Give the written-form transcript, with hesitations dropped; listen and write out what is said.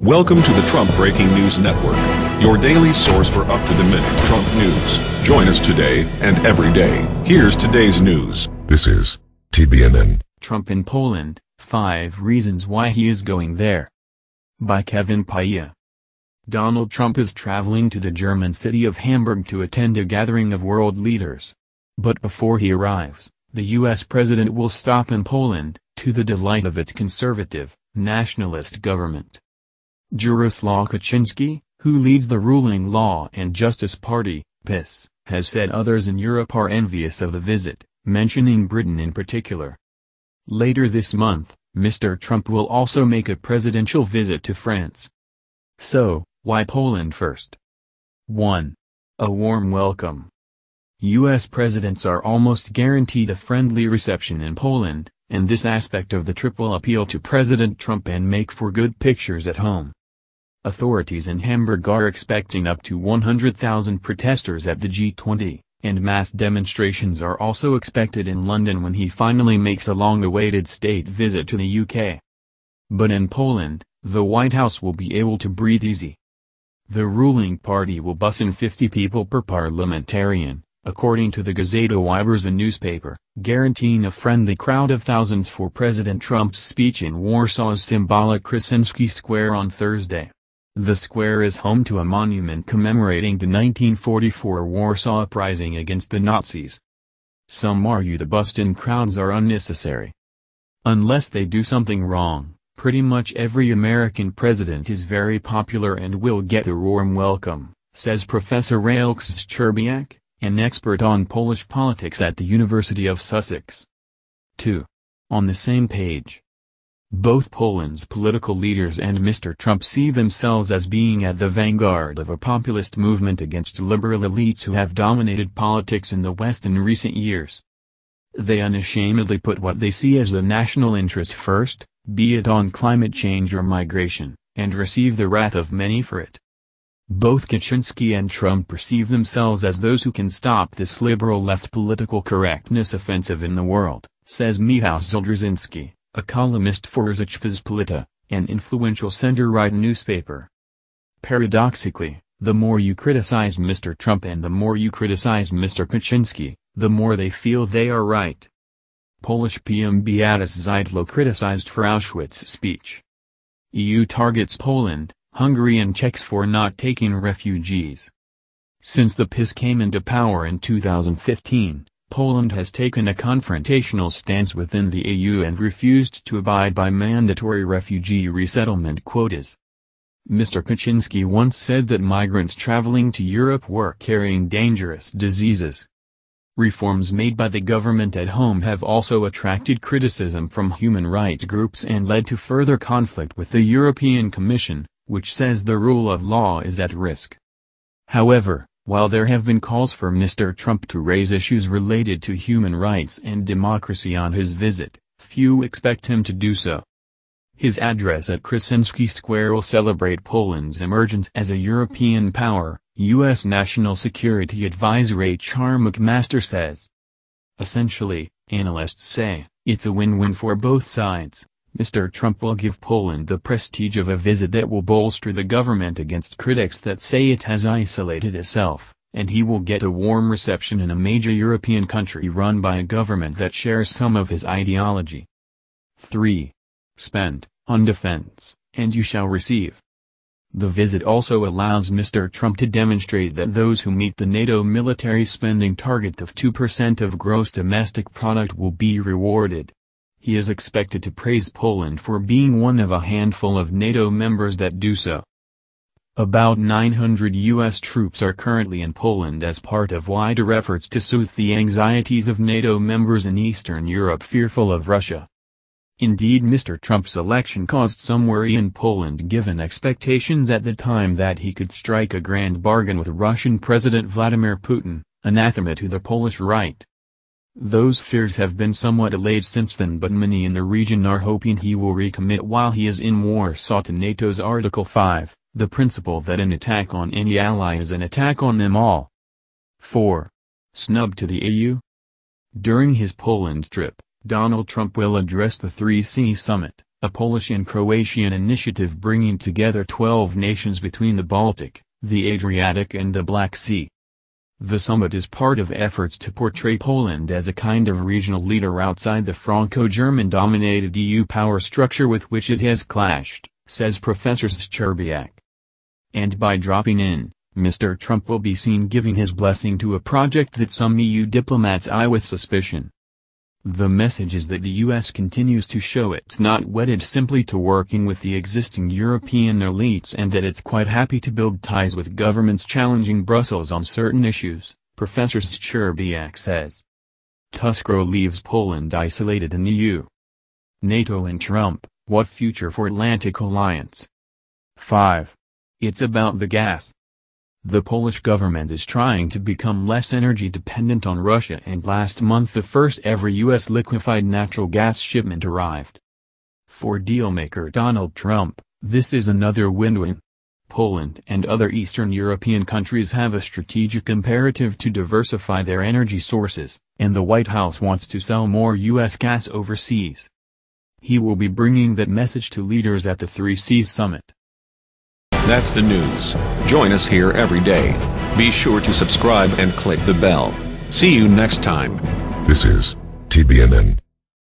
Welcome to the Trump Breaking News Network, your daily source for up-to-the-minute Trump news. Join us today and every day. Here's today's news. This is TBNN. Trump in Poland, 5 reasons why he is going there. By Kevin Paya. Donald Trump is traveling to the German city of Hamburg to attend a gathering of world leaders. But before he arrives, the U.S. president will stop in Poland, to the delight of its conservative, nationalist government. Jaroslaw Kaczynski, who leads the ruling Law and Justice Party, PiS, has said others in Europe are envious of the visit, mentioning Britain in particular. Later this month, Mr. Trump will also make a presidential visit to France. So, why Poland first? 1. A warm welcome. U.S. presidents are almost guaranteed a friendly reception in Poland, and this aspect of the trip will appeal to President Trump and make for good pictures at home. Authorities in Hamburg are expecting up to 100,000 protesters at the G20, and mass demonstrations are also expected in London when he finally makes a long-awaited state visit to the UK. But in Poland, the White House will be able to breathe easy. The ruling party will bus in 50 people per parliamentarian, according to the Gazeta Wyborcza newspaper, guaranteeing a friendly crowd of thousands for President Trump's speech in Warsaw's symbolic Kaczynski Square on Thursday. The square is home to a monument commemorating the 1944 Warsaw Uprising against the Nazis. Some argue the bust-in crowds are unnecessary. Unless they do something wrong, pretty much every American president is very popular and will get a warm welcome, says Professor Jaroslaw Kaczynski, an expert on Polish politics at the University of Sussex. 2. On the same page. Both Poland's political leaders and Mr. Trump see themselves as being at the vanguard of a populist movement against liberal elites who have dominated politics in the West in recent years. They unashamedly put what they see as the national interest first, be it on climate change or migration, and receive the wrath of many for it. Both Kaczynski and Trump perceive themselves as those who can stop this liberal left political correctness offensive in the world, says Michał Żelazny, a columnist for Rzeczpospolita, an influential center-right newspaper. Paradoxically, the more you criticize Mr. Trump and the more you criticize Mr. Kaczynski, the more they feel they are right. Polish PM Beatus Szydło criticized for Auschwitz speech. EU targets Poland, Hungary and Czechs for not taking refugees. Since the PiS came into power in 2015, Poland has taken a confrontational stance within the EU and refused to abide by mandatory refugee resettlement quotas. Mr. Kaczynski once said that migrants traveling to Europe were carrying dangerous diseases. Reforms made by the government at home have also attracted criticism from human rights groups and led to further conflict with the European Commission, which says the rule of law is at risk. However, while there have been calls for Mr. Trump to raise issues related to human rights and democracy on his visit, few expect him to do so. His address at Kaczynski Square will celebrate Poland's emergence as a European power, U.S. National Security Advisor H.R. McMaster says. Essentially, analysts say, it's a win-win for both sides. Mr. Trump will give Poland the prestige of a visit that will bolster the government against critics that say it has isolated itself, and he will get a warm reception in a major European country run by a government that shares some of his ideology. 3. Spend, on defense, and you shall receive. The visit also allows Mr. Trump to demonstrate that those who meet the NATO military spending target of 2% of gross domestic product will be rewarded. He is expected to praise Poland for being one of a handful of NATO members that do so. About 900 U.S. troops are currently in Poland as part of wider efforts to soothe the anxieties of NATO members in Eastern Europe fearful of Russia. Indeed, Mr. Trump's election caused some worry in Poland given expectations at the time that he could strike a grand bargain with Russian President Vladimir Putin, anathema to the Polish right. Those fears have been somewhat allayed since then, but many in the region are hoping he will recommit while he is in Warsaw to NATO's Article 5, the principle that an attack on any ally is an attack on them all. 4. Snub to the EU? During his Poland trip, Donald Trump will address the 3C summit, a Polish and Croatian initiative bringing together 12 nations between the Baltic, the Adriatic and the Black Sea. The summit is part of efforts to portray Poland as a kind of regional leader outside the Franco-German-dominated EU power structure with which it has clashed, says Professor Szczerbiak. And by dropping in, Mr. Trump will be seen giving his blessing to a project that some EU diplomats eye with suspicion. The message is that the U.S. continues to show it's not wedded simply to working with the existing European elites and that it's quite happy to build ties with governments challenging Brussels on certain issues, Professor Szczerbiak says. Tuskro leaves Poland isolated in the EU. NATO and Trump, what future for Atlantic Alliance? 5. It's about the gas. The Polish government is trying to become less energy dependent on Russia, and last month the first ever U.S. liquefied natural gas shipment arrived. For dealmaker Donald Trump, this is another win-win. Poland and other Eastern European countries have a strategic imperative to diversify their energy sources, and the White House wants to sell more U.S. gas overseas. He will be bringing that message to leaders at the Three Seas Summit. That's the news. Join us here every day. Be sure to subscribe and click the bell. See you next time. This is TBNN.